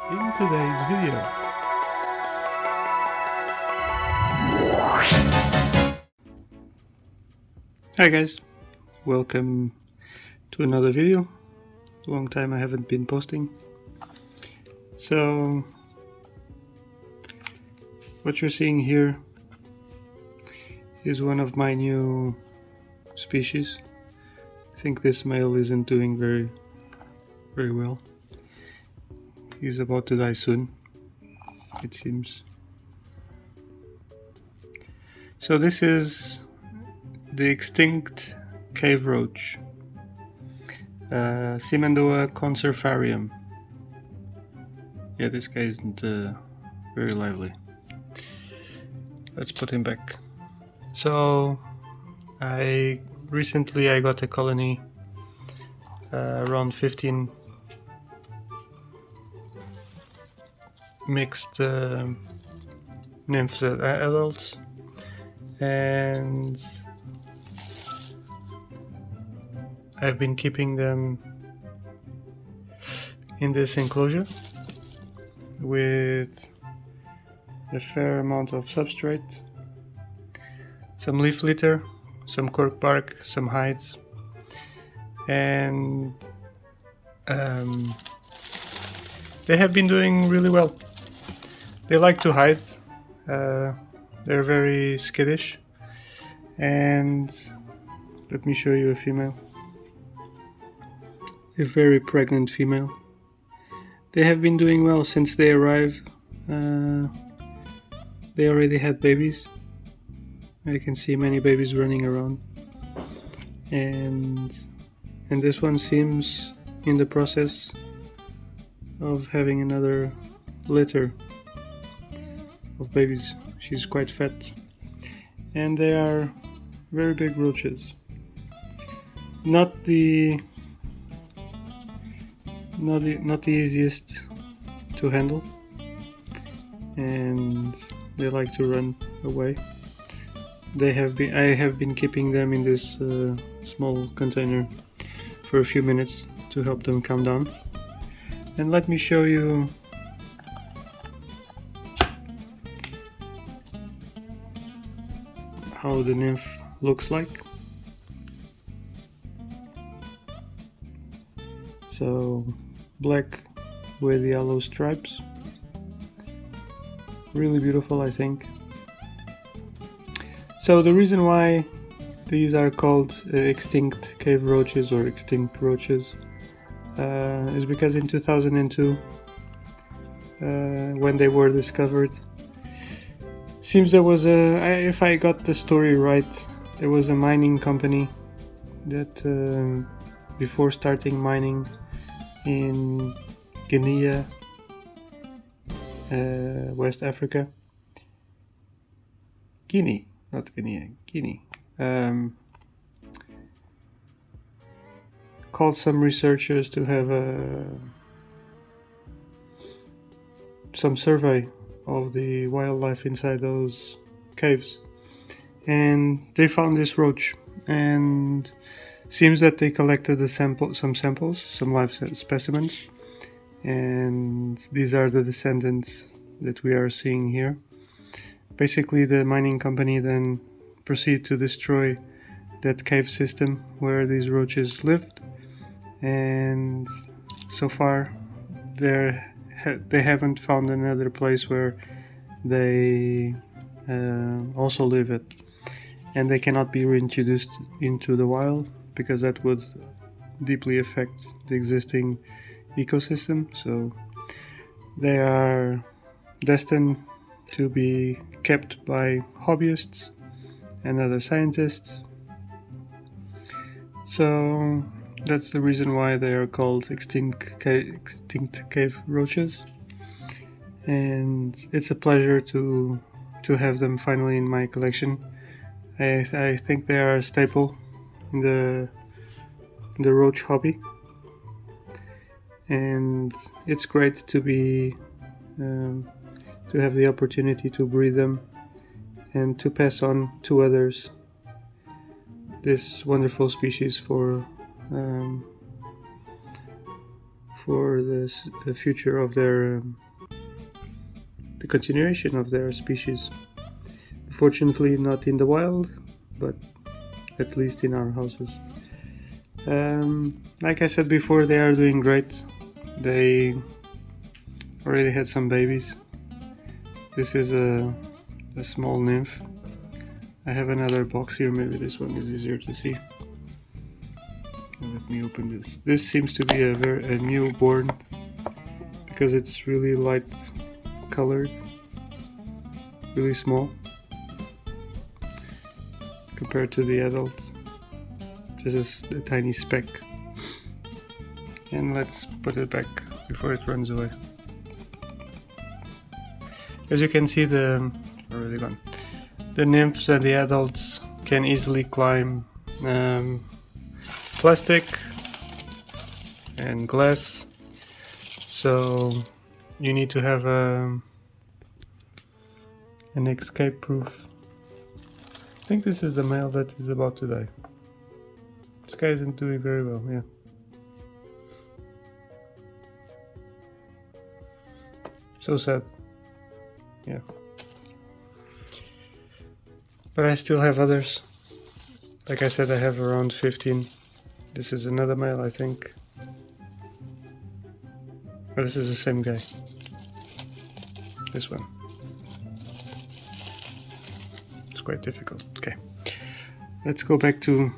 in today's video. Hi guys, welcome to another video. Long time I haven't been posting. So what you're seeing here is one of my new species. I think this male isn't doing very well. He's about to die soon, it seems. So this is the Extinct Cave Roache, Simandoa conserfariam. Yeah, this guy isn't very lively. Let's put him back. So recently I got a colony, around 15 mixed nymphs adults, and I've been keeping them in this enclosure with a fair amount of substrate, some leaf litter, some cork bark, some hides, and they have been doing really well. They like to hide, they're very skittish, and let me show you a female, a very pregnant female. They have been doing well since they arrived. They already had babies. I can see many babies running around, and this one seems in the process of having another litter of babies. She's quite fat, and they are very big roaches. Not the easiest to handle, and they like to run away. I have been keeping them in this small container for a few minutes to help them calm down. And let me show you how the nymph looks like. So black with yellow stripes, really beautiful, I think. So the reason why these are called extinct cave roaches or extinct roaches is because in 2002, when they were discovered, seems there was if I got the story right, there was a mining company that before starting mining in Guinea, West Africa, Guinea, called some researchers to have some survey of the wildlife inside those caves, and they found this roach, and seems that they collected some samples, some live specimens, and these are the descendants that we are seeing here. Basically, the mining company then proceeded to destroy that cave system where these roaches lived, and so far they haven't found another place where they also live at, and they cannot be reintroduced into the wild because that would deeply affect the existing ecosystem. So they are destined to be kept by hobbyists and other scientists. So that's the reason why they are called extinct cave roaches, and it's a pleasure to have them finally in my collection. I think they are a staple in the roach hobby, and it's great to be to have the opportunity to breed them and to pass on to others this wonderful species for for the future of their the continuation of their species. Fortunately, not in the wild, but at least in our houses. Like I said before, they are doing great. They already had some babies. This is a small nymph. I have another box here, maybe this one is easier to see. Let me open this. This seems to be a newborn because it's really light colored, really small compared to the adults. Just a tiny speck. And let's put it back before it runs away. As you can see, already gone. The nymphs and the adults can easily climb plastic and glass, so you need to have an escape proof. I think this is the male that is about to die. This guy isn't doing very well, yeah. So sad. Yeah. But I still have others. Like I said, I have around 15. This is another male, I think. Oh, this is the same guy. This one. It's quite difficult. Okay. Let's go back to...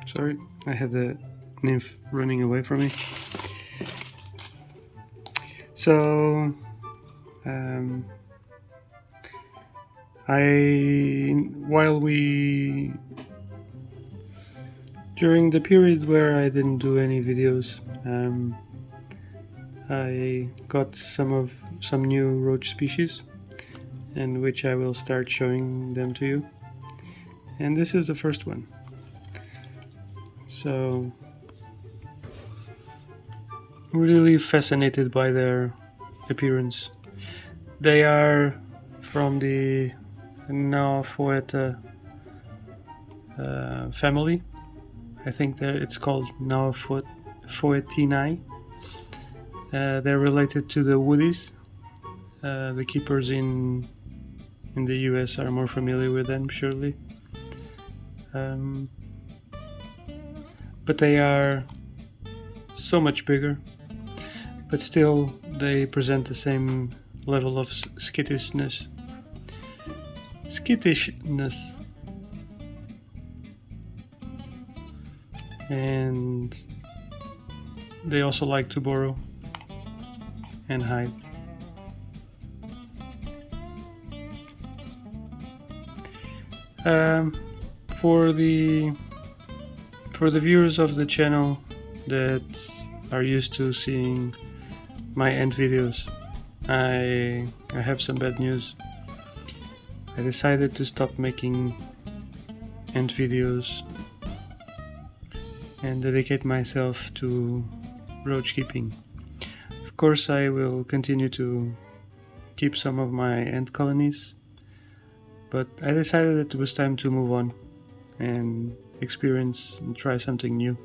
Sorry, I had the nymph running away from me. So... during the period where I didn't do any videos, I got some new roach species, and which I will start showing them to you. And this is the first one. So, really fascinated by their appearance. They are from the Naufoeta family. I think that it's called Naufoetinae. They're related to the woodies. The keepers in the US are more familiar with them, surely. But they are so much bigger, but still they present the same level of skittishness. And they also like to burrow and hide. For the viewers of the channel that are used to seeing my end videos, I have some bad news. I decided to stop making end videos and dedicate myself to roach keeping. Of course, I will continue to keep some of my ant colonies, but I decided that it was time to move on and experience and try something new.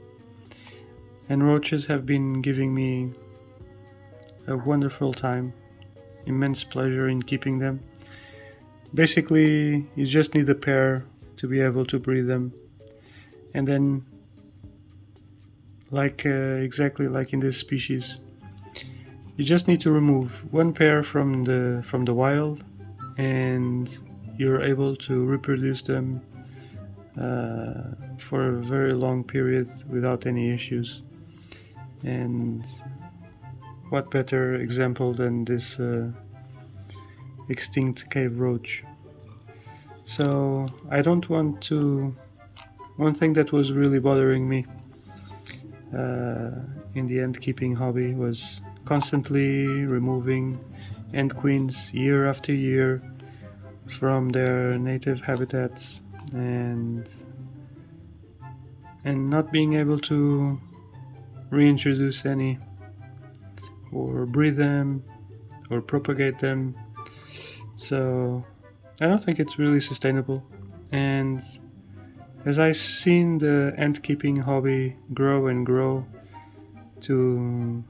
And roaches have been giving me a wonderful time, immense pleasure in keeping them. Basically, you just need a pair to be able to breed them, and then exactly like in this species, you just need to remove one pair from the wild, and you're able to reproduce them for a very long period without any issues. And what better example than this Extinct Cave Roach. So I don't want to... One thing that was really bothering me in the ant keeping hobby was constantly removing ant queens year after year from their native habitats and not being able to reintroduce any or breed them or propagate them. So I don't think it's really sustainable, and as I've seen the ant keeping hobby grow and grow to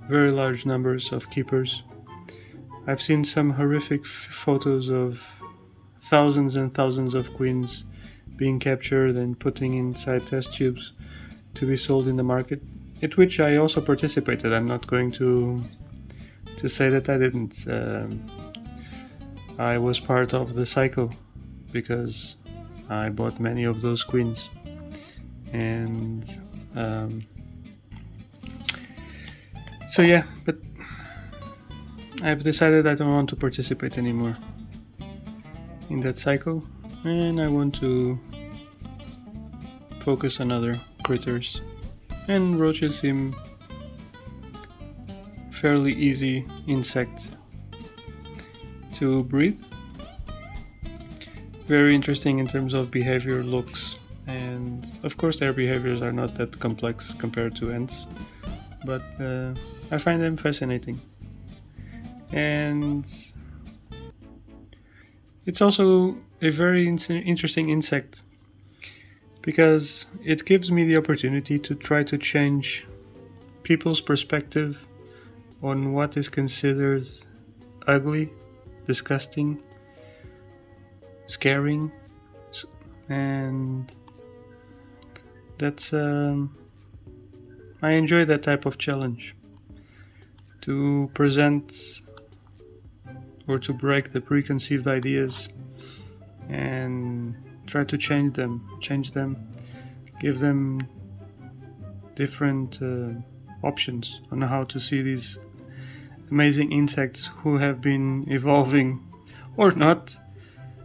very large numbers of keepers, I've seen some horrific photos of thousands and thousands of queens being captured and putting inside test tubes to be sold in the market, at which I also participated. I'm not going to say that I didn't. I was part of the cycle because I bought many of those queens, and so yeah, but I've decided I don't want to participate anymore in that cycle, and I want to focus on other critters. And roaches seem fairly easy insect to breed. Very interesting in terms of behavior, looks, and of course their behaviors are not that complex compared to ants, but I find them fascinating. And it's also a very interesting insect because it gives me the opportunity to try to change people's perspective on what is considered ugly, disgusting, scaring, and that's I enjoy that type of challenge, to present or to break the preconceived ideas and try to change them, give them different options on how to see these amazing insects who have been evolving or not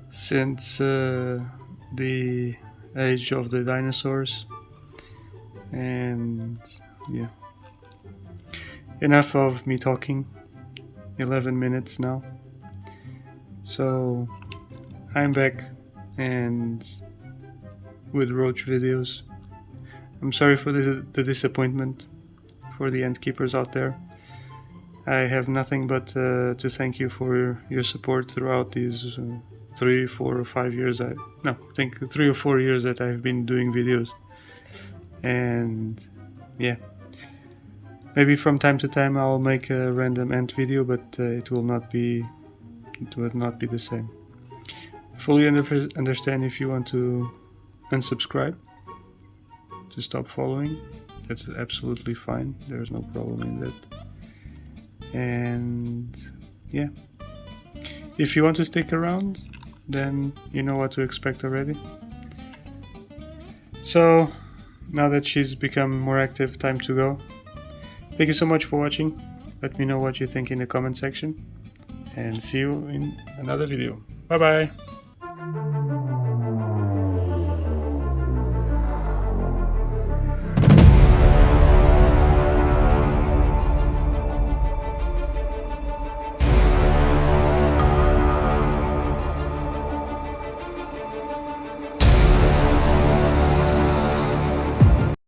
since the age of the dinosaurs. And yeah, enough of me talking. 11 minutes now. So I'm back and with roach videos. I'm sorry for the disappointment for the ant keepers out there. I have nothing but to thank you for your support throughout these 3, 4 or 5 years. I think 3 or 4 years that I've been doing videos. And yeah, maybe from time to time I'll make a random ant video, but it will not be the same. Fully understand if you want to unsubscribe, to stop following. That's absolutely fine. There's no problem in that. And yeah, if you want to stick around, then you know what to expect already. So now that she's become more active, time to go. Thank you so much for watching. Let me know what you think in the comment section, and see you in another video. Bye bye.